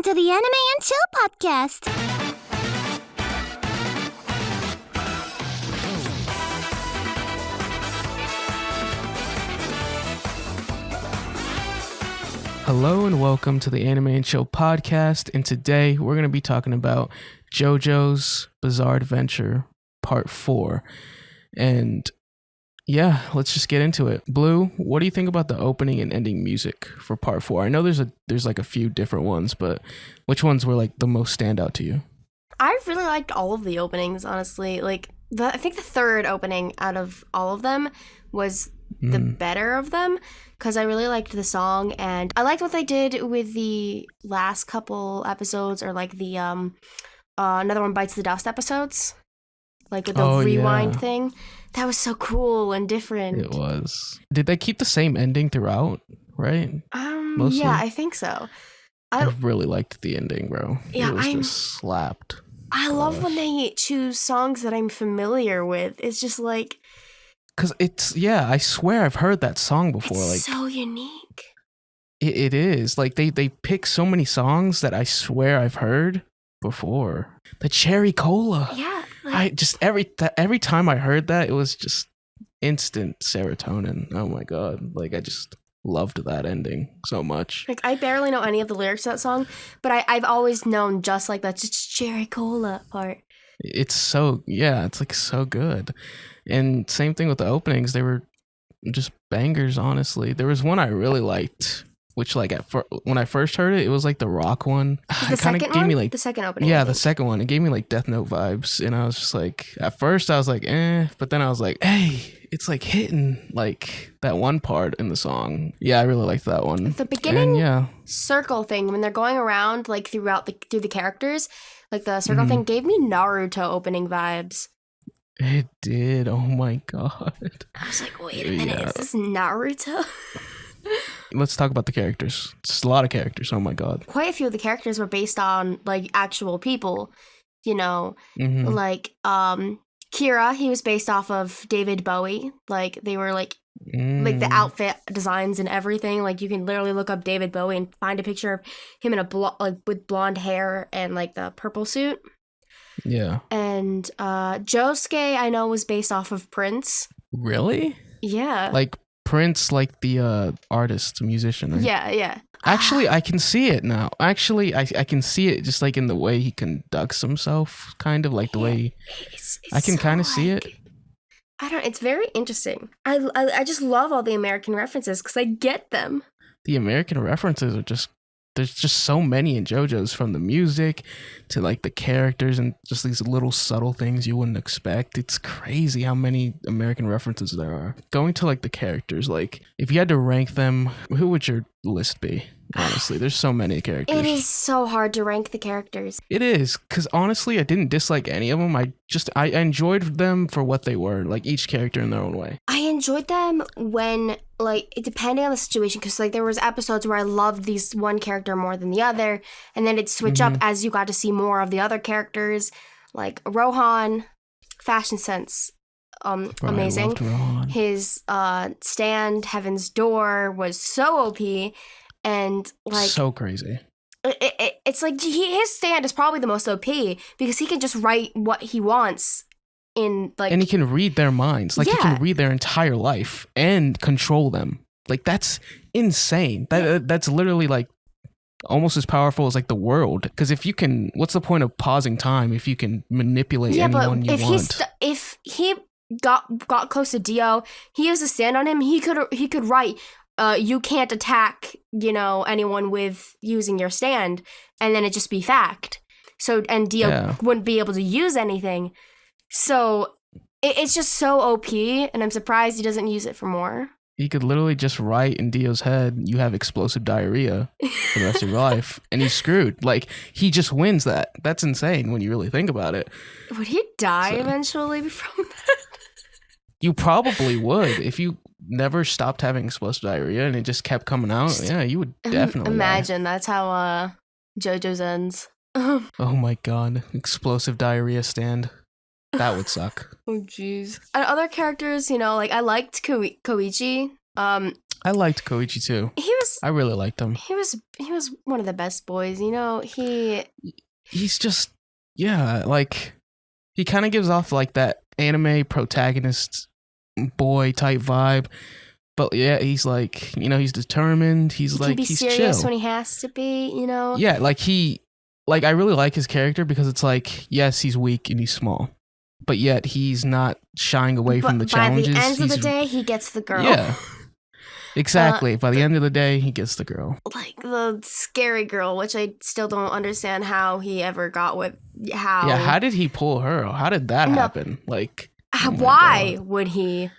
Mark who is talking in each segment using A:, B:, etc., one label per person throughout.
A: to the Anime and Chill podcast.
B: Hello and welcome to the Anime and Chill podcast, and today we're going to be talking about JoJo's Bizarre Adventure Part 4. And yeah, let's just get into it. Blue, what do you think about the opening and ending music for Part 4? I know there's like a few different ones, but which ones were like the most standout to you?
C: I really liked all of the openings, honestly. Like, I think the third opening out of all of them was the better of them, because I really liked the song, and I liked what they did with the last couple episodes, or like the Another One Bites the Dust episodes, like with the rewind thing. That was so cool and different.
B: It was. Did they keep the same ending throughout, right? Mostly?
C: Yeah, I think so.
B: I really liked the ending, bro.
C: Yeah,
B: it was just slapped.
C: I love when they choose songs that I'm familiar with. It's just like...
B: Because I swear I've heard that song before.
C: It's
B: like
C: so unique.
B: It is. Like, they pick so many songs that I swear I've heard before. The Cherry Cola.
C: Yeah.
B: I just, every time I heard that, it was just instant serotonin. Oh my God. Like, I just loved that ending so much.
C: Like, I barely know any of the lyrics to that song, but I've always known just like that Cherry Cola part.
B: It's like so good. And same thing with the openings. They were just bangers, honestly. There was one I really liked, which like when I first heard it, it was like the rock one.
C: The second gave me like the second opening.
B: Yeah, the second one. It gave me like Death Note vibes, and I was just like, at first I was like, but then I was like, hey, it's like hitting like that one part in the song. Yeah, I really liked that one.
C: The beginning
B: and,
C: circle thing when they're going around like through the characters, like the circle thing gave me Naruto opening vibes.
B: It did. Oh my God.
C: I was like, wait a minute, is this Naruto?
B: Let's talk about the characters. It's a lot of characters. Oh my God.
C: Quite a few of the characters were based on like actual people, you know, like Kira, he was based off of David Bowie. Like they were like the outfit designs and everything. Like you can literally look up David Bowie and find a picture of him in a with blonde hair and like the purple suit.
B: Yeah. And
C: Josuke, I know, was based off of Prince.
B: Really?
C: Yeah.
B: Like Prince, like the artist, musician, right?
C: Yeah.
B: Actually, I can see it now. Actually, I can see it just like in the way he conducts himself, kind of like the way I can kind of see it.
C: It's very interesting. I just love all the American references because I get them.
B: The American references are just, there's just so many in JoJo's, from the music to like the characters and just these little subtle things you wouldn't expect. It's crazy how many American references there are. Going to like the characters, like if you had to rank them, who would your list be? Honestly, there's so many characters.
C: It is so hard to rank the characters.
B: It is, because honestly, I didn't dislike any of them. I enjoyed them for what they were, like each character in their own way.
C: I enjoyed them when, like, depending on the situation, because like there was episodes where I loved these one character more than the other, and then it'd switch up as you got to see more of the other characters. Like Rohan, fashion sense, amazing.
B: I loved Rohan.
C: His stand, Heaven's Door, was so OP. And like
B: so crazy.
C: It's like his stand is probably the most OP because he can just write what he wants in like,
B: and he can read their minds. Like he can read their entire life and control them. Like that's insane. That's literally like almost as powerful as like the world. Because if you can, what's the point of pausing time if you can manipulate anyone you want?
C: If he got close to Dio, he used a stand on him. He could write. You can't attack, anyone with using your stand, and then it just be fact. So, and Dio wouldn't be able to use anything. So, it's just so OP, and I'm surprised he doesn't use it for more.
B: He could literally just write in Dio's head, you have explosive diarrhea for the rest of your life, and he's screwed. Like, he just wins that. That's insane when you really think about it.
C: Would he die eventually from that?
B: You probably would. If you never stopped having explosive diarrhea and it just kept coming out, you would definitely
C: imagine die. That's how JoJo's ends.
B: Oh my God, explosive diarrhea stand. That would suck.
C: Oh jeez. And other characters, like I liked Koichi.
B: I liked Koichi too. I really liked him.
C: He was one of the best boys. You know,
B: he's just like he kind of gives off like that anime protagonist boy type vibe. But yeah, he's like, you know, he's determined. He's like, he's
C: serious
B: chill
C: when he has to be, you know?
B: Yeah, I really like his character because it's like, yes, he's weak and he's small, but yet he's not shying away from the challenges.
C: By the end of the day, he gets the girl.
B: Yeah, exactly. By the end of the day, he gets the girl.
C: Like the scary girl, which I still don't understand how he ever got with. How?
B: Yeah, how did he pull her? How did that happen? Like,
C: why would he?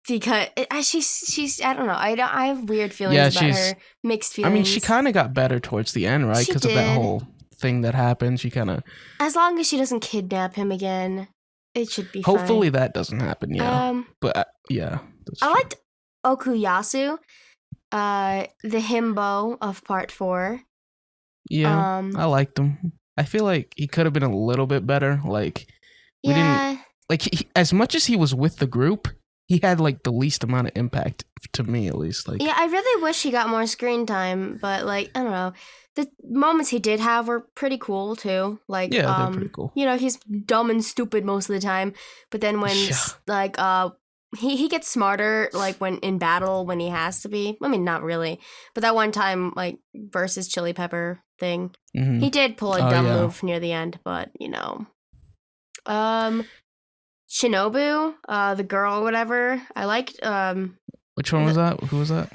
C: Because she's I don't know. I have weird feelings about her. Mixed feelings.
B: I mean, she kind of got better towards the end, right? Because of that whole thing that happened. She kind of.
C: As long as she doesn't kidnap him again, it should be fine.
B: Hopefully that doesn't happen. Yeah. But yeah.
C: I liked Okuyasu, the himbo of part 4.
B: Yeah, I liked him. I feel like he could have been a little bit better. Like, we didn't like as much as he was with the group. He had like the least amount of impact to me, at least. Like,
C: yeah, I really wish he got more screen time, but like I don't know, the moments he did have were pretty cool too. Like,
B: yeah, they're pretty cool.
C: You know, he's dumb and stupid most of the time, but then when like he gets smarter like when in battle when he has to be. I mean, not really, but that one time like versus Chili Pepper thing, he did pull a dumb move near the end, but you know, Shinobu, the girl or whatever. I liked
B: which one was that? Who was that?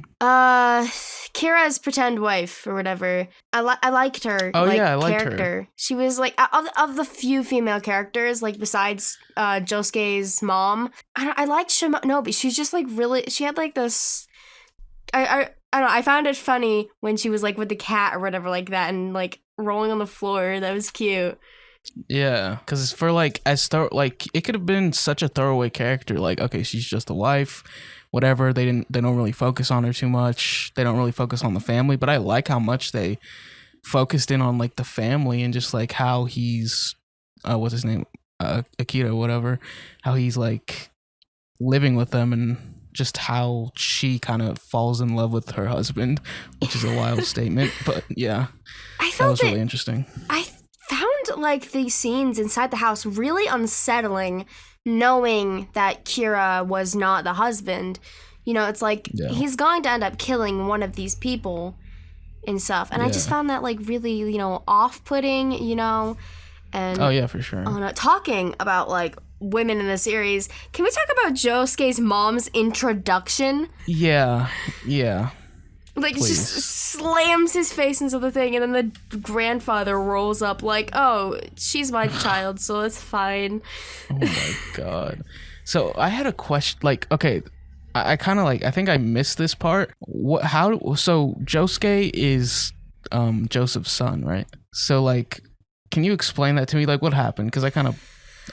C: Kira's pretend wife or whatever. I liked her.
B: Oh
C: like,
B: yeah, I liked
C: character.
B: her.
C: She was like of the few female characters, like besides Josuke's mom. I liked Shinobu. She's just like really. She had like this. I don't know. I found it funny when she was like with the cat or whatever like that and like rolling on the floor. That was cute.
B: Yeah, because for like like it could have been such a throwaway character. Like, okay, she's just a wife, whatever. They don't really focus on her too much. They don't really focus on the family. But I like how much they focused in on like the family and just like how he's what's his name, Akira, whatever. How he's like living with them and just how she kind of falls in love with her husband, which is a wild statement. But yeah, that was really interesting.
C: I found like these scenes inside the house really unsettling, knowing that Kira was not the husband. You know, it's like he's going to end up killing one of these people and stuff. And I just found that like really, you know, off-putting, you know. And
B: oh yeah, for sure.
C: Talking about like women in the series, can we talk about Josuke's mom's introduction?
B: Yeah.
C: Like, it just slams his face into the thing, and then the grandfather rolls up like, oh, she's my child, so it's fine.
B: Oh my god. So I had a question, like, okay, I kind of like, I think I missed this part. So Josuke is Joseph's son, right? So like, can you explain that to me? Like, what happened? Because I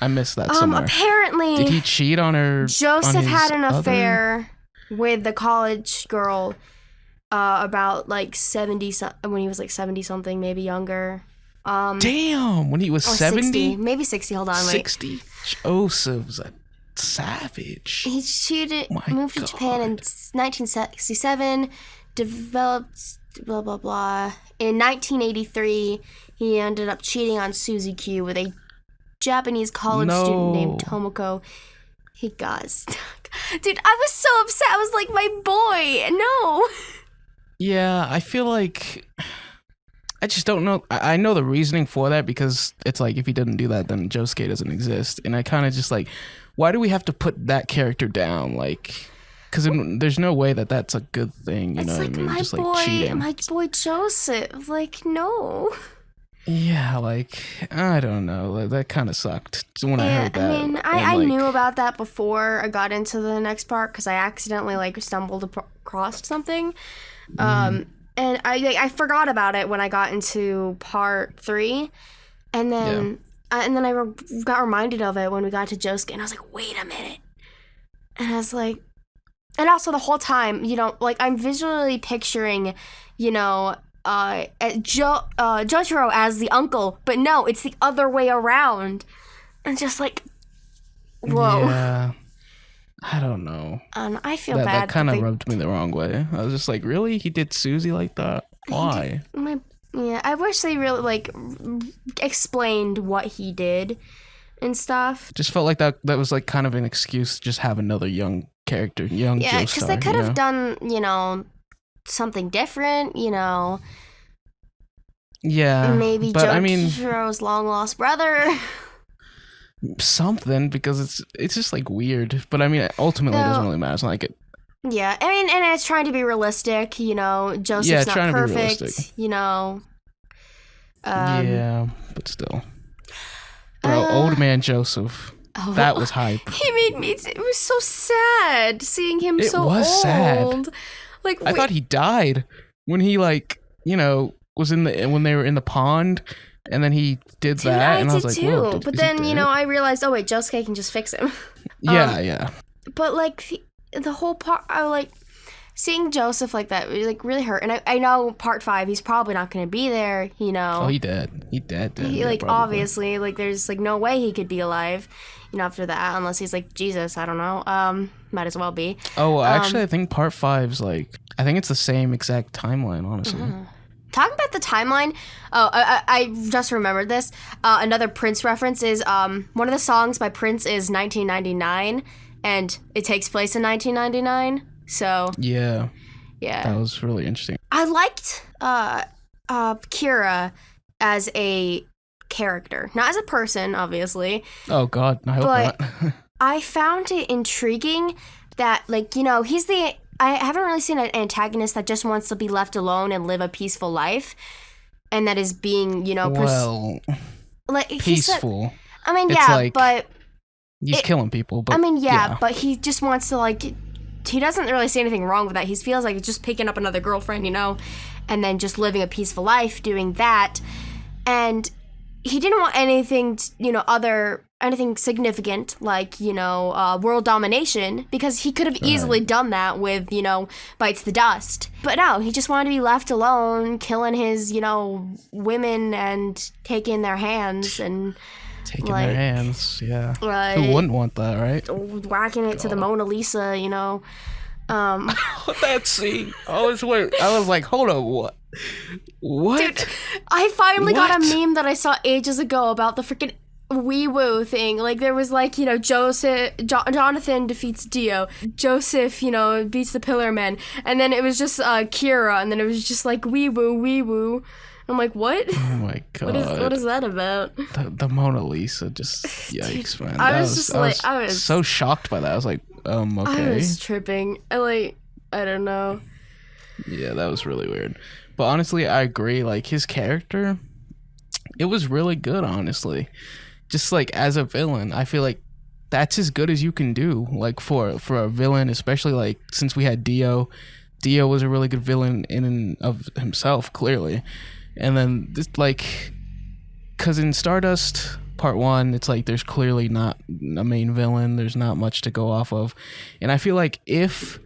B: missed that somewhere.
C: Apparently,
B: did he cheat on her?
C: Joseph had an affair with the college girl. About like 70 when he was like 70 something, maybe younger.
B: Damn, when he was 70,
C: maybe 60. Hold on,
B: 60. Joseph's a savage.
C: He cheated. Moved to Japan in 1967. Developed blah blah blah. In 1983, he ended up cheating on Suzy Q with a Japanese college student named Tomoko. He got stuck. Dude, I was so upset. I was like, my boy, no.
B: Yeah, I feel like I just don't know. I know the reasoning for that because it's like if he didn't do that, then Josuke doesn't exist. And I kind of just like, why do we have to put that character down? Like, because there's no way that that's a good thing. You know what I mean? Just like cheating.
C: My boy Joseph. Like, no.
B: Yeah, like, I don't know. That kind of sucked when I heard that.
C: I mean, I knew about that before I got into the next part because I accidentally like stumbled across something. And I forgot about it when I got into part 3, and then I got reminded of it when we got to Josuke, and I was like, wait a minute, and I was like, and also the whole time, you know, like I'm visually picturing, you know, Jotaro as the uncle, but no, it's the other way around, and just like, whoa.
B: Yeah. I don't know.
C: I feel
B: That
C: bad.
B: kind of rubbed me the wrong way. I was just like, really? He did Susie like that? Why?
C: Yeah, I wish they really like explained what he did and stuff.
B: Just felt like that was like kind of an excuse to just have another young character, young
C: Yeah,
B: because
C: they could have done, something different,
B: Yeah,
C: maybe
B: but I mean,
C: Jojo's long lost brother.
B: something, because it's just like weird. But I mean, ultimately, it doesn't really matter. It's not like it.
C: Yeah, I mean, and it's trying to be realistic, Joseph's not
B: trying to be
C: perfect,
B: realistic.
C: Yeah,
B: but still. Bro, old man Joseph. That was hype.
C: He made me, it was so sad seeing him so old.
B: It was sad.
C: Like,
B: I thought he died when he was when they were in the pond, and then he did that, and I was like,
C: too.
B: whoa,
C: but then, I realized, oh wait, Josuke can just fix him.
B: Yeah.
C: But like the whole part, I like seeing Joseph like that really hurt. And I know part 5, he's probably not going to be there,
B: Oh, he dead. He dead.
C: He obviously, there's no way he could be alive, after that, unless he's like Jesus. I don't know. Might as well be.
B: Oh, well, actually, I think part 5's I think it's the same exact timeline, honestly.
C: Talking about the timeline, I just remembered this. Another Prince reference is one of the songs by Prince is 1999, and it takes place in 1999. So
B: yeah, that was really interesting.
C: I liked Kira as a character, not as a person, obviously.
B: Oh God, I hope not.
C: I found it intriguing that, he's the. I haven't really seen an antagonist that just wants to be left alone and live a peaceful life, and that is being,
B: peaceful.
C: I mean, yeah, but
B: he's killing people. But
C: I mean, yeah, but he just wants to he doesn't really see anything wrong with that. He feels like he's just picking up another girlfriend, and then just living a peaceful life doing that, and he didn't want anything, anything significant like, world domination, because he could have easily done that with, Bites the Dust. But no, he just wanted to be left alone, killing his, women and taking their hands and...
B: Taking their hands, yeah.
C: Right.
B: Who wouldn't want that, right?
C: Whacking it to the Mona Lisa,
B: That scene. I was like, hold on, what? What? Dude,
C: I finally got a meme that I saw ages ago about the freaking wee-woo thing. There was Jonathan defeats Dio. Joseph, beats the Pillar Men. And then it was just Kira, and then it was just wee-woo, wee-woo. I'm like, what?
B: Oh my God.
C: What is that about?
B: The Mona Lisa, just yikes, man.
C: I was
B: so shocked by that. I was like, okay.
C: I was tripping. I don't know.
B: Yeah, that was really weird. But honestly, I agree. His character, it was really good, honestly. Just as a villain, I feel like that's as good as you can do. For a villain, especially since we had Dio. Dio was a really good villain in and of himself, clearly. And then this, because in Stardust Part 1, it's there's clearly not a main villain. There's not much to go off of. And I feel like if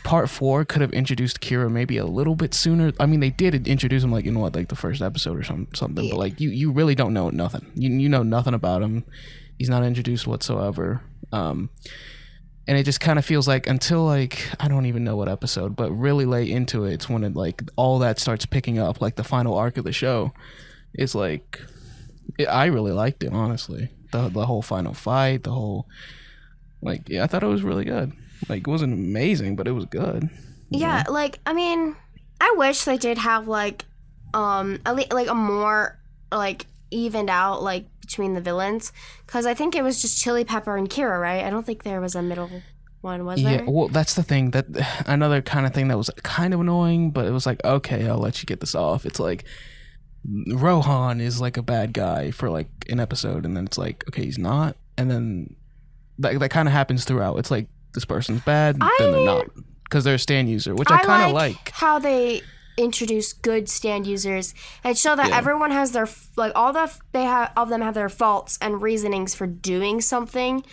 B: Part 4 could have introduced Kira maybe a little bit sooner. I mean, they did introduce him in the first episode or something. Yeah. But you really don't know nothing. You know nothing about him. He's not introduced whatsoever. And it just kind of feels until I don't even know what episode, but really late into it, it's when it all that starts picking up, the final arc of the show. It's I really liked it, honestly. The whole final fight, the whole I thought it was really good. It wasn't amazing, but it was good.
C: Yeah, I mean, I wish they did have at least a more evened out between the villains, because I think it was just Chili Pepper and Kira, right? I don't think there was a middle one, was there?
B: Yeah, well, that's the thing. That another kind of thing that was kind of annoying, but it was okay, I'll let you get this off. It's Rohan is a bad guy for an episode, and then it's okay, he's not, and then that kind of happens throughout. It's this person's bad, then they're not, because they're a stand user, which I kind of like
C: how they introduce good stand users and show that everyone has their all of them have their faults and reasonings for doing something.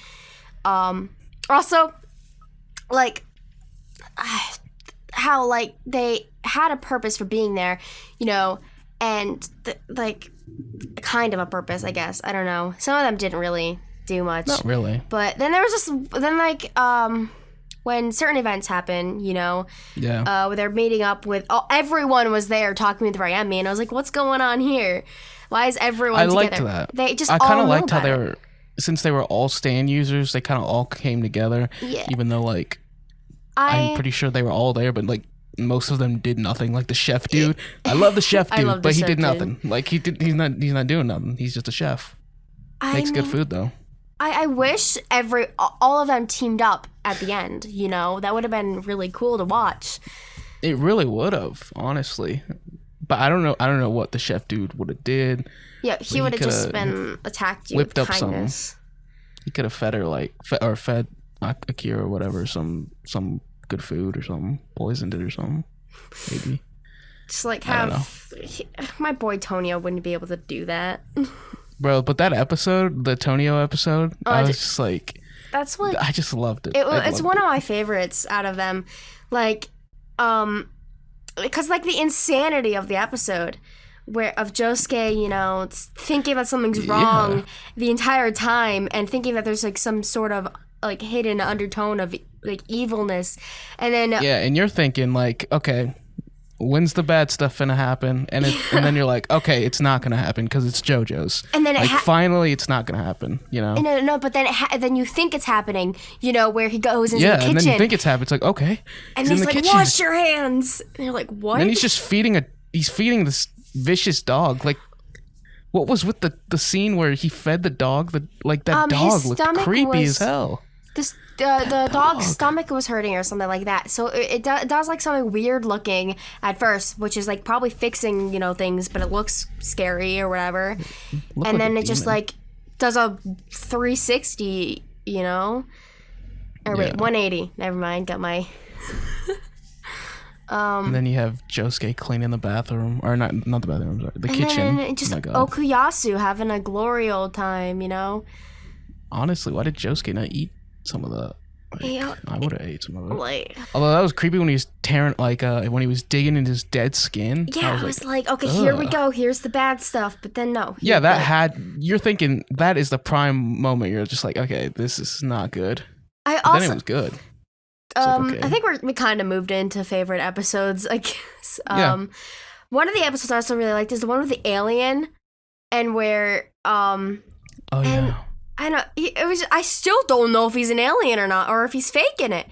C: Also, how they had a purpose for being there, and kind of a purpose, I guess. I don't know. Some of them didn't really do much.
B: Not really.
C: But then there was just when certain events happen, where they're meeting up with everyone was there talking with Ryami, and I was like, what's going on here? Why is everyone together?
B: I liked that.
C: They just
B: I kind of liked how
C: they
B: were, since they were all stand users, they kind of all came together.
C: Yeah.
B: Even though I'm pretty sure they were all there, but most of them did nothing. Like the chef dude, I love the chef dude, but he did nothing. Like he's not doing nothing. He's just a chef. Makes good food though.
C: I wish all of them teamed up at the end. That would have been really cool to watch.
B: It really would have, honestly. But I don't know what the chef dude would have did.
C: Yeah, he would have just been attacked you
B: whipped
C: with
B: up
C: kindness.
B: Something. He could have fed her fed Akira or whatever some good food or something, poisoned it or something, maybe.
C: Just my boy Tonio wouldn't be able to do that.
B: Bro, but that episode, the Tonio episode, I was just like,
C: that's what
B: I just loved it.
C: It's one of my favorites out of them, because the insanity of the episode, of Josuke, thinking that something's wrong the entire time and thinking that there's some sort of hidden undertone of evilness, and then
B: and you're thinking okay, when's the bad stuff gonna happen? And then you're like, okay, it's not gonna happen because it's JoJo's. And then finally, it's not gonna happen,
C: No, but then you think it's happening, where he goes into the kitchen.
B: And then you think it's happening. It's like, okay,
C: and he's like, kitchen. Wash your hands. And you're like, what?
B: And then he's just feeding this vicious dog. What was with the scene where he fed the dog? That dog looked creepy as hell.
C: The dog's stomach was hurting or something like that. So it does something weird looking at first, which is probably fixing things, but it looks scary or whatever. And then it just does a 360, or wait, 180. Never mind, got my.
B: And then you have Josuke cleaning the bathroom, or not the bathroom, sorry, the kitchen.
C: And just Okuyasu having a glory old time,
B: Honestly, why did Josuke not eat some of the? I would have ate some of it. Although that was creepy when he was tearing, when he was digging into his dead skin.
C: Yeah, I was like, okay, here we go. Here's the bad stuff. But then no.
B: Yeah, you're thinking that is the prime moment. You're just like, okay, this is not good. Then it was good. Okay.
C: I think we kind of moved into favorite episodes, I guess. One of the episodes I also really liked is the one with the alien, and where I know I still don't know if he's an alien or not, or if he's faking it.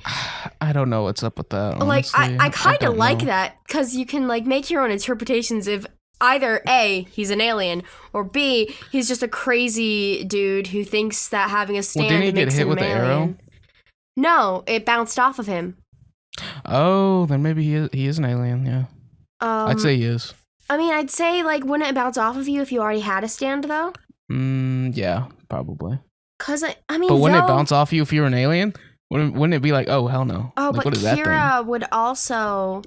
B: I don't know what's up with that. Honestly.
C: I kind of like that because you can make your own interpretations if either A, he's an alien, or B, he's just a crazy dude who thinks that having a stand
B: didn't he
C: makes
B: get hit
C: him
B: with
C: an
B: the
C: alien.
B: arrow?
C: No, it bounced off of him.
B: Oh, then maybe he is an alien. Yeah, I'd say he is.
C: I mean, I'd say wouldn't it bounce off of you if you already had a stand though?
B: Yeah, probably.
C: Cause I mean,
B: but wouldn't it bounce off you if you were an alien? Wouldn't it be oh hell no?
C: Oh, but
B: what is that
C: Kira
B: thing?
C: would also.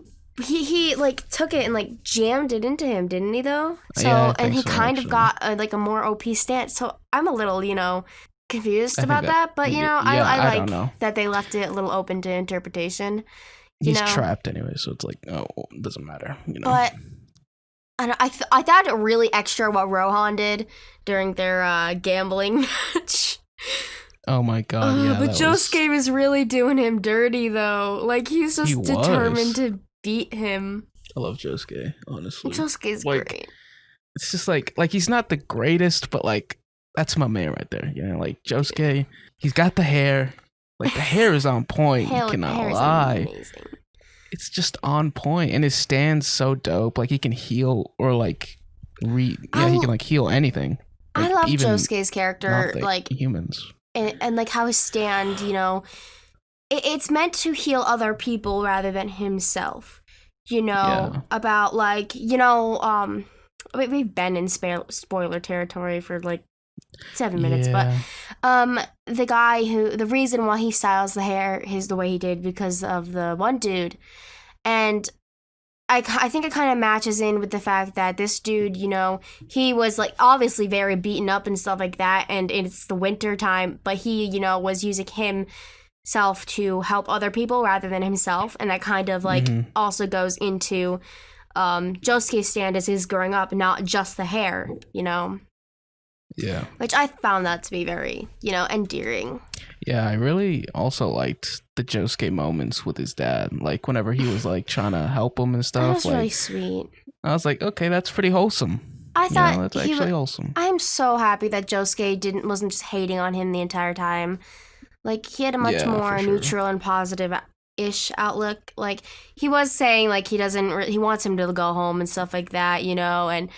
C: He took it and jammed it into him, didn't he though? So
B: yeah,
C: and he
B: so,
C: kind
B: actually.
C: of got a more OP stance. So I'm a little confused about that, but I like that they left it a little open to interpretation.
B: He's trapped anyway, so it's it doesn't matter.
C: But I thought it really extra what Rohan did during their gambling match.
B: Oh my god! Yeah,
C: but Josuke was really doing him dirty though. He's just determined to beat him.
B: I love Josuke, honestly.
C: Josuke's great.
B: It's just he's not the greatest, but that's my man right there. Josuke, he's got the hair. The hair is on point. You cannot lie.
C: Amazing.
B: It's just on point, and his stand's so dope. He can heal or he can heal anything.
C: I love Josuke's character,
B: humans,
C: and how his stand. It's meant to heal other people rather than himself. About we've been in spoiler territory for 7 minutes, but the reason why he styles the hair is the way he did because of the one dude, and I think it kind of matches in with the fact that this dude, he was obviously very beaten up and stuff like that, and it's the winter time, but he was using himself to help other people rather than himself, and that kind of also goes into Josuke's stand as he's growing up, not just the hair,
B: Yeah.
C: which I found that to be very, endearing.
B: Yeah, I really also liked the Josuke moments with his dad. Like whenever he was like trying to help him and
C: That
B: stuff.
C: was
B: Like
C: really sweet.
B: I was like, okay, that's pretty wholesome.
C: I thought
B: that's actually wholesome.
C: I'm so happy that Josuke wasn't just hating on him the entire time. Like, he had a much more
B: for sure.
C: neutral and positive-ish outlook. Like, he was saying, like, he wants him to go home and stuff like that, and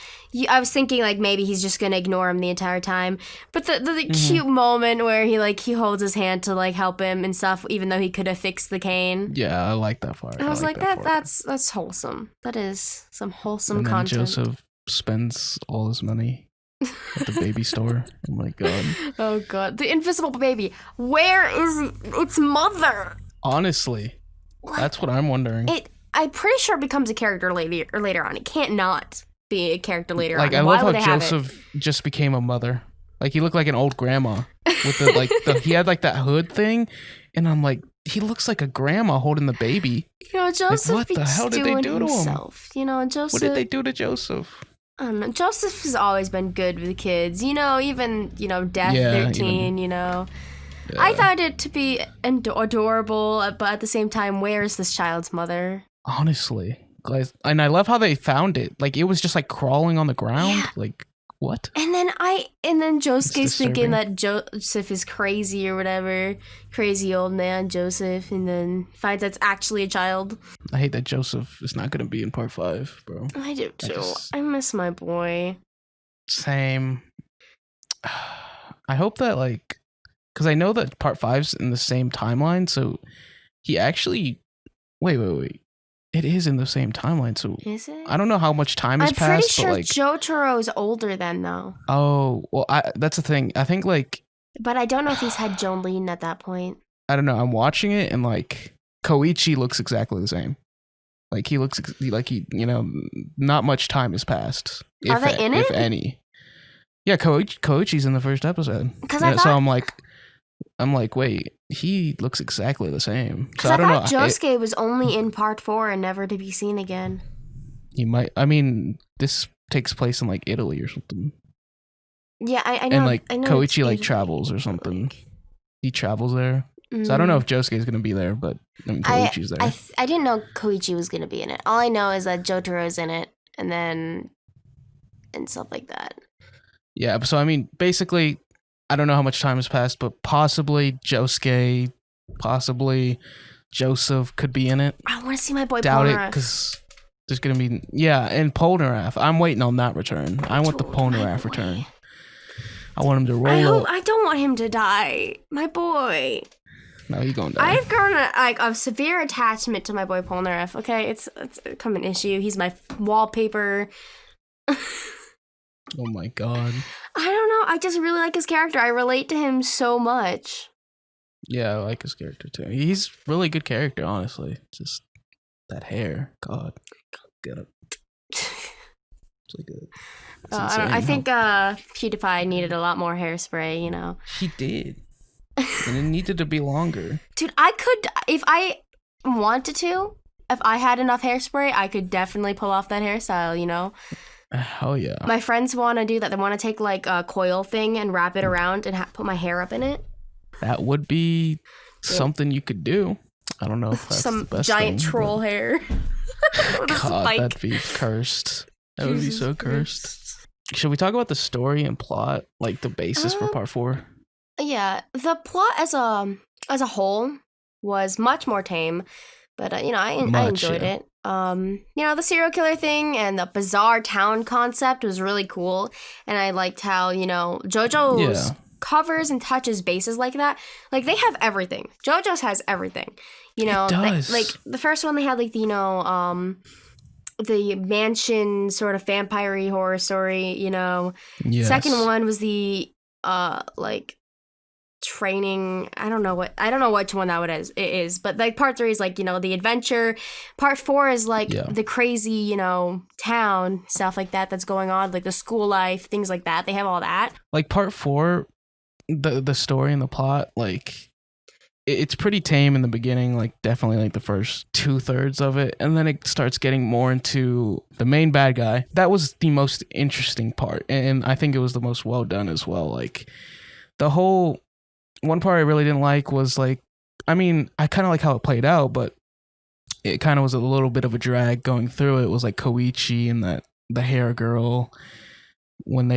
C: I was thinking, like, maybe he's just gonna ignore him the entire time. But the cute moment where he holds his hand to, like, help him and stuff, even though he could have fixed the cane.
B: Yeah, I like that part.
C: I was like, that's wholesome. That is some wholesome
B: and then
C: content.
B: Joseph spends all his money at the baby store. Oh my god.
C: Oh god. The invisible baby. Where is its mother?
B: Honestly, that's what I'm wondering.
C: I'm pretty sure it becomes a character later on. It can't not be a character later on.
B: Like, I love how Joseph just became a mother. Like, he looked like an old grandma with he had like that hood thing, and I'm like, he looks like a grandma holding the baby.
C: Joseph.
B: Like, what the hell did they do to him?
C: Joseph.
B: What did they do to Joseph?
C: I don't know. Joseph has always been good with the kids. Even Death 13.
B: Yeah.
C: I thought it to be adorable, but at the same time, where is this child's mother?
B: Honestly, guys, and I love how they found it. Like, it was just like crawling on the ground.
C: Yeah.
B: Like, what?
C: And then Josuke's thinking that Joseph is crazy or whatever, crazy old man Joseph, and then finds that's actually a child.
B: I hate that Joseph is not going to be in part 5, bro.
C: I do too. I miss my boy.
B: Same. I hope that, like, because I know that part 5's in the same timeline, so he actually wait. It is in the same timeline, so
C: is it?
B: I don't know how much time has passed.
C: I'm
B: pretty
C: sure Jotaro's older then, though.
B: Oh, well, that's the thing. I think, like...
C: But I don't know if he's had Jolene at that point.
B: I don't know. I'm watching it, and, like, Koichi looks exactly the same. Like, he looks like not much time has passed.
C: Are they in it?
B: If any. Yeah, Koichi's in the first episode.
C: Because
B: so I'm like, wait, he looks exactly the same.
C: Because I thought Josuke was only in part 4 and never to be seen again.
B: He might. I mean, this takes place in like Italy or something.
C: Yeah, I know.
B: And like
C: I know
B: Koichi like travels or something. He travels there. So I don't know if Josuke is gonna be there, but I mean, Koichi's there.
C: I didn't know Koichi was gonna be in it. All I know is that Jotaro's in it, and stuff like that.
B: Yeah. So I mean, basically, I don't know how much time has passed, but possibly Josuke, possibly Joseph could be in it.
C: I want to see my boy.
B: Doubt
C: Polnareff.
B: it, because there's gonna be and Polnareff. I'm waiting on that return. I want the Polnareff return. I want him to roll up.
C: I don't want him to die. My boy.
B: No, he's gonna die.
C: I've grown a severe attachment to my boy Polnareff. Okay, it's become an issue. He's my wallpaper.
B: Oh my god.
C: I don't know. I just really like his character. I relate to him so much.
B: Yeah, I like his character too. He's really good character, honestly. Just that hair. God. Get up. It's like
C: I think PewDiePie needed a lot more hairspray,
B: He did. And it needed to be longer.
C: Dude, I could, if I wanted to, if I had enough hairspray, I could definitely pull off that hairstyle,
B: Hell yeah.
C: My friends want to do that. They want to take like a coil thing and wrap it around and put my hair up in it.
B: That would be something you could do. I don't know if that's
C: some
B: the best
C: giant
B: thing,
C: troll hair.
B: God, that'd be cursed. That would be so cursed. Should we talk about the story and plot, like the basis for part 4?
C: Yeah, the plot as a whole was much more tame, but I enjoyed it. The serial killer thing and the bizarre town concept was really cool, and I liked how JoJo's covers and touches bases like that. Like, they have everything. JoJo's has everything.
B: It does.
C: Like the first one, they had like the mansion sort of vampire-y horror story.
B: Yes.
C: Second one was the like training. I don't know which one that it is, but like part 3 is like the adventure. Part 4 is like the crazy town stuff like that's going on, like the school life, things like that. They have all that.
B: Like part 4, the story and the plot, like it's pretty tame in the beginning, like definitely like the first 2/3 of it, and then it starts getting more into the main bad guy. That was the most interesting part, and I think it was the most well done as well. Like the whole one part I really didn't like was like, I mean, I kind of like how it played out, but it kind of was a little bit of a drag going through it. It was like Koichi and the hair girl when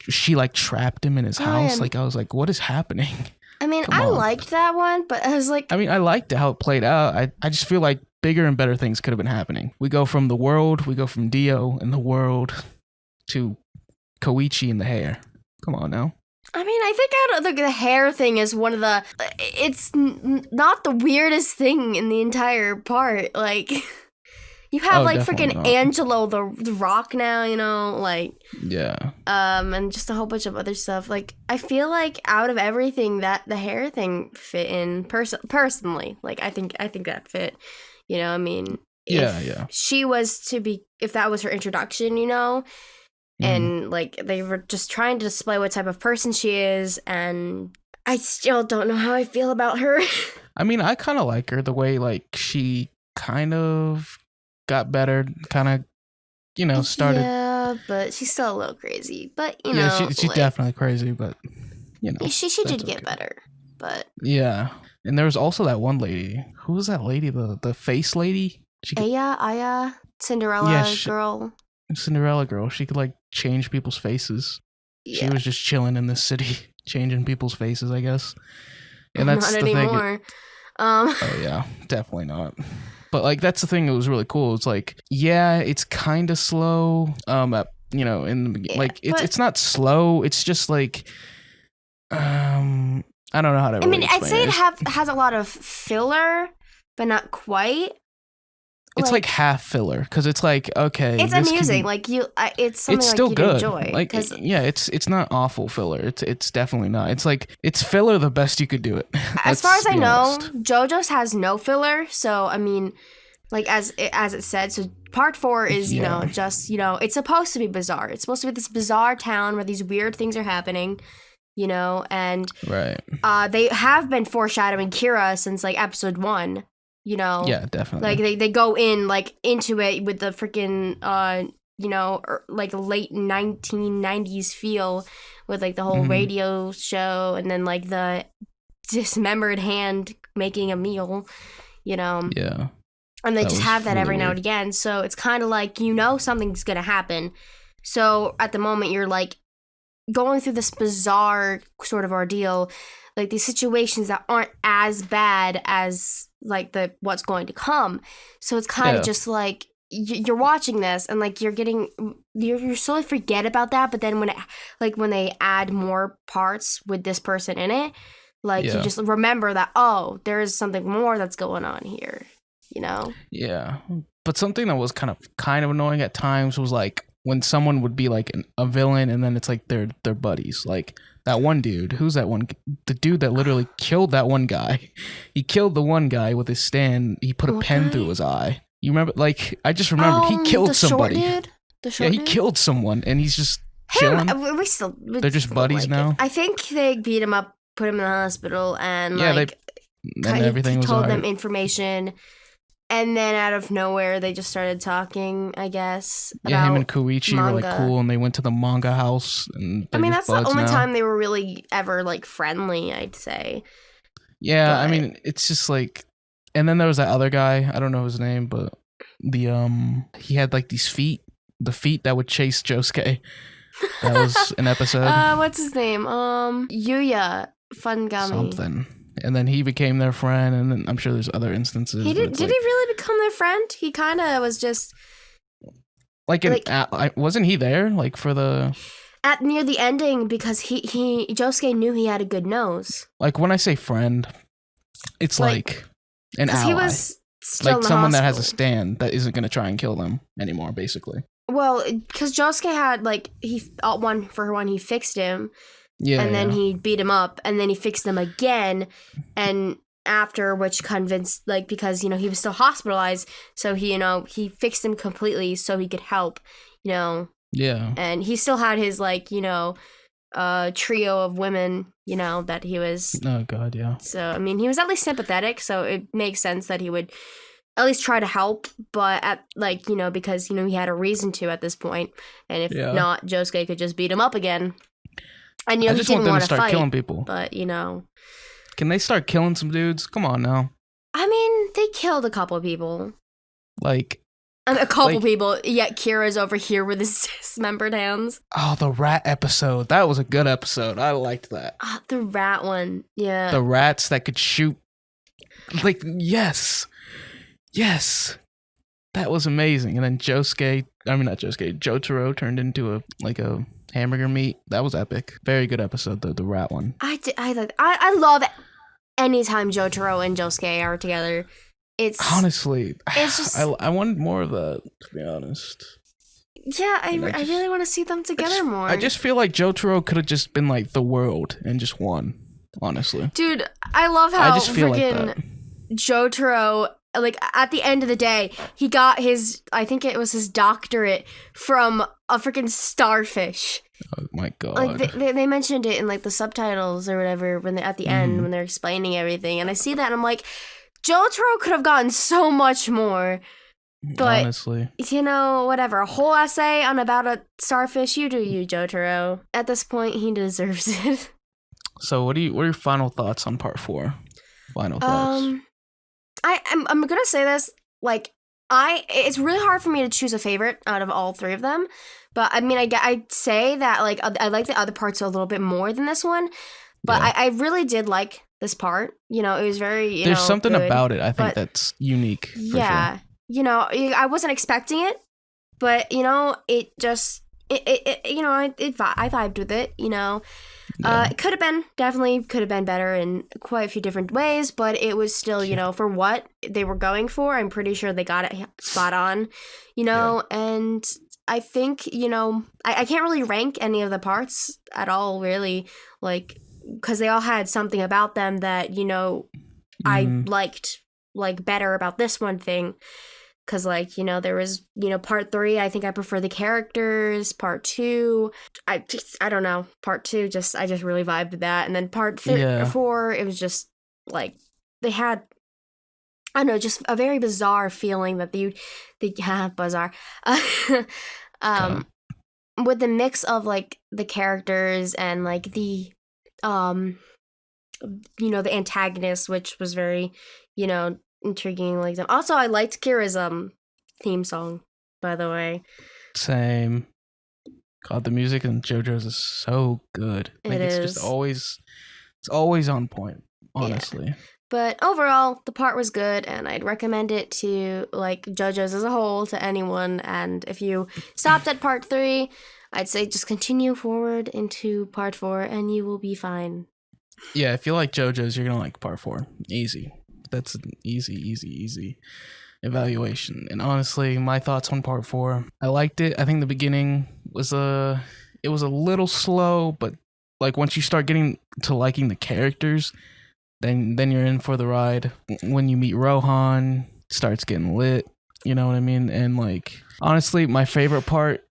B: she trapped him in his house. Like I was like, what is happening?
C: I mean, I liked that one, but I was like,
B: I mean, I liked how it played out. I just feel like bigger and better things could have been happening. We go from Dio in the world to Koichi in the hair. Come on now.
C: I mean, I think out of the hair thing is one of the, it's not the weirdest thing in the entire part. Like, you have like freaking Angelo the Rock now, you know, like, yeah, and just a whole bunch of other stuff. Like, I feel like out of everything that the hair thing fit in personally, like I think that fit. You know, I mean, if she was to be, if that was her introduction, you know. And, like, they were just trying to display what type of person she is, and I still don't know how I feel about her.
B: I mean, I kind of like her, the way, like, she kind of got better, kind of, you know, started.
C: Yeah, but she's still a little crazy. But, you know.
B: Yeah, she's like, definitely crazy, but, you know.
C: She did get better, but.
B: Yeah. And there was also that one lady. Who was that lady? The face lady?
C: Aya, Cinderella girl.
B: Cinderella girl. She could like change people's faces. Yeah. She was just chilling in this city, changing people's faces, I guess. And that's
C: not
B: the
C: anymore.
B: thing. Oh yeah, definitely not. But like that's the thing that was really cool. It's like, yeah, it's kind of slow. You know, like it's not slow. It's just like, I don't know how to. I mean,
C: I'd say it has a lot of filler, but not quite.
B: It's like half filler because it's like, okay,
C: it's amusing. Like it's something
B: it's still
C: like
B: good.
C: Enjoy.
B: Like yeah, it's not awful filler. It's definitely not. It's like it's filler the best you could do it.
C: As far as I know, JoJo's has no filler. So I mean, like as it said, so part 4 is you know just it's supposed to be bizarre. It's supposed to be this bizarre town where these weird things are happening. You know, and
B: right.
C: They have been foreshadowing Kira since like episode 1. You know,
B: yeah, definitely.
C: Like they go in like into it with the freaking like late 1990s feel with like the whole radio show and then like the dismembered hand making a meal, you know.
B: Yeah.
C: And they just have that really every now and again, so it's kind of like something's gonna happen. So at the moment you're like going through this bizarre sort of ordeal, like these situations that aren't as bad as like what's going to come. So it's kind of just like you're watching this and like you're slowly forget about that, but then when they add more parts with this person in it, like you just remember that there is something more that's going on here, you know. Yeah,
B: but something that was kind of annoying at times was like when someone would be like a villain and then it's like they're buddies. Like that one dude, who's that one? The dude that literally killed that one guy. He killed the one guy with his stand. He put a pen through his eye. You remember? Like I just remembered he killed somebody.
C: The short dude?
B: He killed someone and he's just chilling. They're just buddies now.
C: I think they beat him up, put him in the hospital, and
B: everything was
C: told them information. And then out of nowhere, they just started talking, I guess.
B: Yeah, him and Koichi were like cool, and they went to the manga house. And I mean,
C: that's the only time they were really ever like friendly, I'd say.
B: Yeah, I mean, it's just like, and then there was that other guy. I don't know his name, but he had like these feet, the feet that would chase Josuke. That was an episode.
C: What's his name? Yuya Fungami.
B: Something. And then he became their friend, and then I'm sure there's other instances.
C: Did he really become their friend? He kind of was just
B: wasn't he there like for the
C: at near the ending because he Josuke knew he had a good nose.
B: Like when I say friend, it's like an ally. He was
C: still
B: like someone that has a stand that isn't going to try and kill them anymore, basically.
C: Well, because Josuke had he fixed him. Yeah, and then he beat him up, and then he fixed him again, and after which convinced, because, he was still hospitalized, so he fixed him completely so he could help, Yeah. And he still had his, trio of women, you know, that he was.
B: Oh God, yeah.
C: So I mean, he was at least sympathetic, so it makes sense that he would at least try to help, but at like, you know, because, you know, he had a reason to at this point, and if not, Josuke could just beat him up again. And, you know,
B: I
C: he
B: just
C: didn't
B: want them
C: want
B: to
C: to
B: start
C: fight,
B: killing people.
C: but, you know,
B: Can they start killing some dudes? Come on now.
C: I mean, they killed a couple of people.
B: Like,
C: A couple people, yet Kira's over here with his dismembered hands.
B: oh, the rat episode. That was a good episode. I liked that.
C: The rat one, yeah.
B: The rats that could shoot. Like, yes. Yes. That was amazing. And then Jotaro turned into a hamburger meat. That was epic. Very good episode, the rat one.
C: I love anytime Jotaro and Josuke are together. It's
B: honestly,
C: it's just
B: I wanted more of that, to be honest.
C: Yeah, I really want to see them together more.
B: I just feel like Jotaro could have just been like the world and just won, honestly.
C: Dude, I love how
B: I just feel
C: freaking
B: like that.
C: Jotaro, like, at the end of the day, he got his, I think it was his doctorate from a freaking starfish.
B: Oh my God.
C: Like, they mentioned it in, like, the subtitles or whatever when they at the end when they're explaining everything. And I see that and I'm like, Jotaro could have gotten so much more. But, honestly, you know, whatever. A whole essay on about a starfish, you do you, Jotaro. At this point, he deserves it.
B: So what are your final thoughts on part 4? Final thoughts.
C: I'm gonna say this, like, it's really hard for me to choose a favorite out of all 3 of them. But I mean, I'd say that, like, I like the other parts a little bit more than this one. But yeah. I really did like this part. You know, it was very,
B: There's something
C: good,
B: about it, I think, that's unique.
C: Yeah. Sure. You know, I wasn't expecting it, but, you know, it just, I vibed with it, you know. Yeah. It could have been better in quite a few different ways, but it was still, you know, for what they were going for, I'm pretty sure they got it spot on, you know, and I think, you know, I can't really rank any of the parts at all, really, like, because they all had something about them that, you know, I liked, like, better about this one thing. Because, like, you know, there was, you know, part 3, I think I prefer the characters. Part 2, I don't know. Part 2, I just really vibed with that. And then part 4, it was just, like, they had, I don't know, just a very bizarre feeling that bizarre. With the mix of, like, the characters and, like, the, you know, the antagonist, which was very, you know, intriguing. Like, also, I liked Kira's theme song, by the way.
B: Same. God, the music in JoJo's is so good. Like, it's always on point, honestly. Yeah.
C: But overall, the part was good, and I'd recommend it to, like, JoJo's as a whole to anyone. And if you stopped at part 3, I'd say just continue forward into part 4, and you will be fine.
B: Yeah, if you like JoJo's, you're gonna like part 4. Easy. That's an easy evaluation. And honestly, my thoughts on part 4, I liked it. I think the beginning was a little slow, but, like, once you start getting to liking the characters, then you're in for the ride. When you meet Rohan, it starts getting lit, you know what I mean? And, like, honestly, my favorite part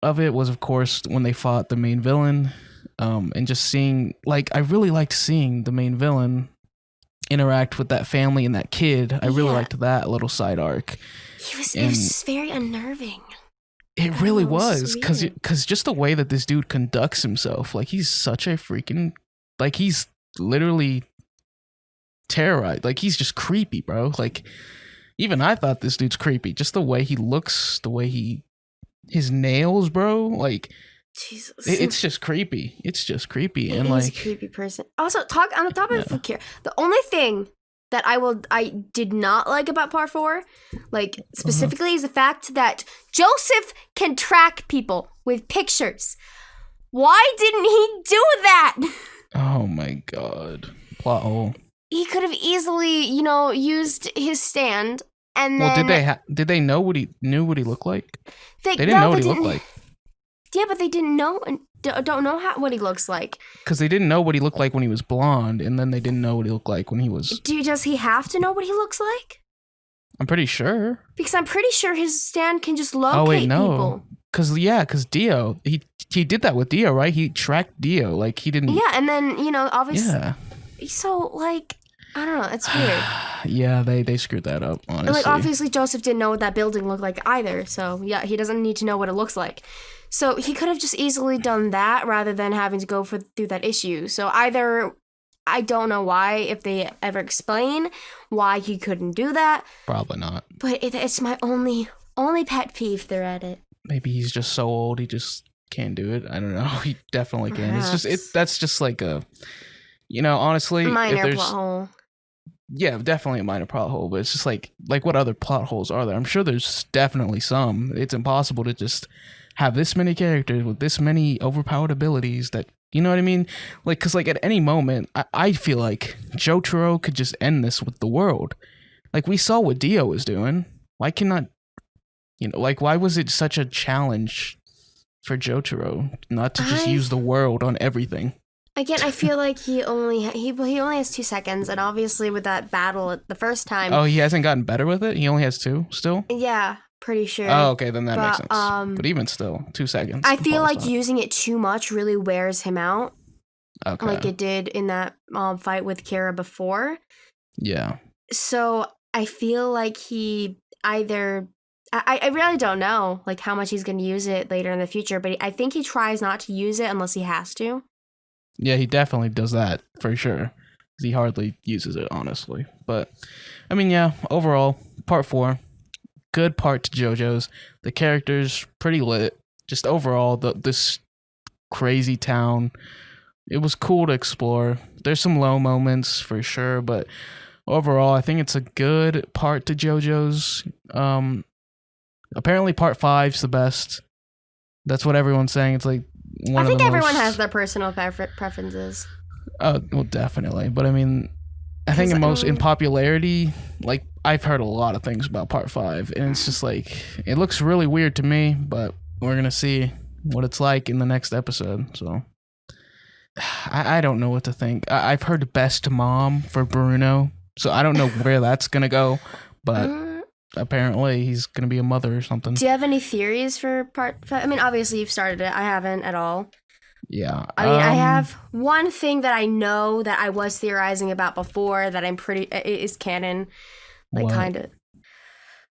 B: of it was, of course, when they fought the main villain, and just seeing, like, I really liked seeing the main villain interact with that family and that kid. I really liked that little side arc.
C: It was very unnerving.
B: It really was, because just the way that this dude conducts himself, like, he's such a freaking, like, he's literally terrorized. Like, he's just creepy, bro. Like, even I thought this dude's creepy. Just the way he looks, his nails, bro. Like, Jesus, it's just creepy. It's just creepy. And, like,
C: he's a creepy person. Also, on the topic of Fakir, the only thing that I did not like about part 4, like, specifically, is the fact that Joseph can track people with pictures. Why didn't he do that?
B: Oh my God, plot hole.
C: He could have easily, you know, used his stand, and then.
B: Well, did they know what he looked like? They didn't know what he looked like.
C: Yeah, but they didn't know and don't know what he looks like.
B: Because they didn't know what he looked like when he was blonde, and then they didn't know what he looked like when he was.
C: Does he have to know what he looks like?
B: I'm pretty sure.
C: Because I'm pretty sure his stand can just locate people.
B: Cause Dio, he did that with Dio, right? He tracked Dio, like he didn't.
C: Yeah, and then obviously,
B: Yeah.
C: so like I don't know, it's weird.
B: Yeah, they screwed that up, honestly.
C: And, like obviously Joseph didn't know what that building looked like either, so yeah, he doesn't need to know what it looks like. So he could have just easily done that rather than having to go through that issue. So either I don't know why, if they ever explain why he couldn't do that.
B: Probably not.
C: But it's my only pet peeve they're at it.
B: Maybe he's just so old he just can't do it. I don't know. He definitely can.
C: Perhaps.
B: It's just that's just like a, honestly,
C: Minor plot hole.
B: Yeah, definitely a minor plot hole, but it's just like what other plot holes are there? I'm sure there's definitely some. It's impossible to just have this many characters with this many overpowered abilities that, you know what I mean? Like, because like at any moment, I feel like Jotaro could just end this with the world. Like we saw what Dio was doing. Why cannot, why was it such a challenge for Jotaro not to just use the world on everything?
C: Again, I feel like he only has 2 seconds, and obviously with that battle the first time.
B: Oh, he hasn't gotten better with it? He only has 2 still?
C: Yeah, pretty sure.
B: Oh, okay, then that makes sense. But even still, 2 seconds.
C: I feel like using it too much really wears him out.
B: Okay.
C: Like it did in that fight with Kira before.
B: Yeah.
C: So I feel like he either... I really don't know like how much he's going to use it later in the future, but I think he tries not to use it unless he has to.
B: Yeah, he definitely does that for sure. He hardly uses it, honestly. But, I mean, yeah, overall, part 4, good part to JoJo's. The characters, pretty lit. Just overall, this crazy town, it was cool to explore. There's some low moments for sure, but overall, I think it's a good part to JoJo's. Apparently, part 5's the best. That's what everyone's saying. It's like
C: I think everyone has their personal preferences.
B: Oh, well, definitely. But I mean, I think in popularity, like I've heard a lot of things about part 5, and it's just like it looks really weird to me. But we're gonna see what it's like in the next episode. So I don't know what to think. I've heard best mom for Bruno, so I don't know where that's gonna go. But apparently he's gonna be a mother or something.
C: Do you have any theories for part 5? I mean, obviously you've started it. I haven't at all.
B: Yeah.
C: I mean, I have one thing that I know that I was theorizing about before that I'm pretty is canon, like kind of.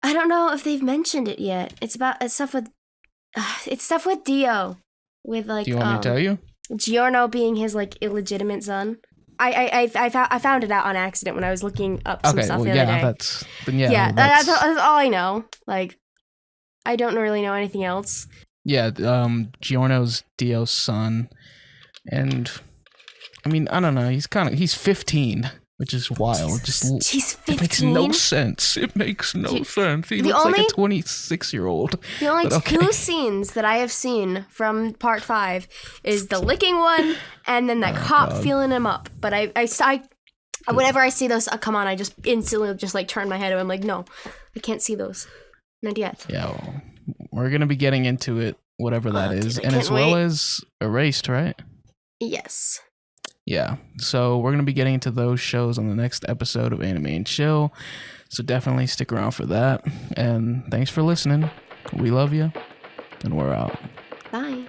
C: I don't know if they've mentioned it yet. It's stuff with Dio, with like.
B: Do you want me to tell you?
C: Giorno being his like illegitimate son. I found it out on accident when I was looking up some stuff the other day. That's all I know. Like, I don't really know anything else.
B: Yeah, Giorno's Dio's son, and I mean, I don't know. He's 15, which is wild.
C: He's 15.
B: It makes no sense. It makes no sense. He looks like a 26-year-old.
C: The only two scenes that I have seen from part 5 is the licking one, and then that cop feeling him up. But I whenever I see those come on, I just instantly just like turn my head and I'm like, no, I can't see those. Not yet.
B: Yeah, well, we're gonna be getting into it, whatever that is, and as well as Erased, right?
C: Yes.
B: Yeah, so we're going to be getting into those shows on the next episode of Anime and Chill, so definitely stick around for that, and thanks for listening. We love you, and we're out.
C: Bye.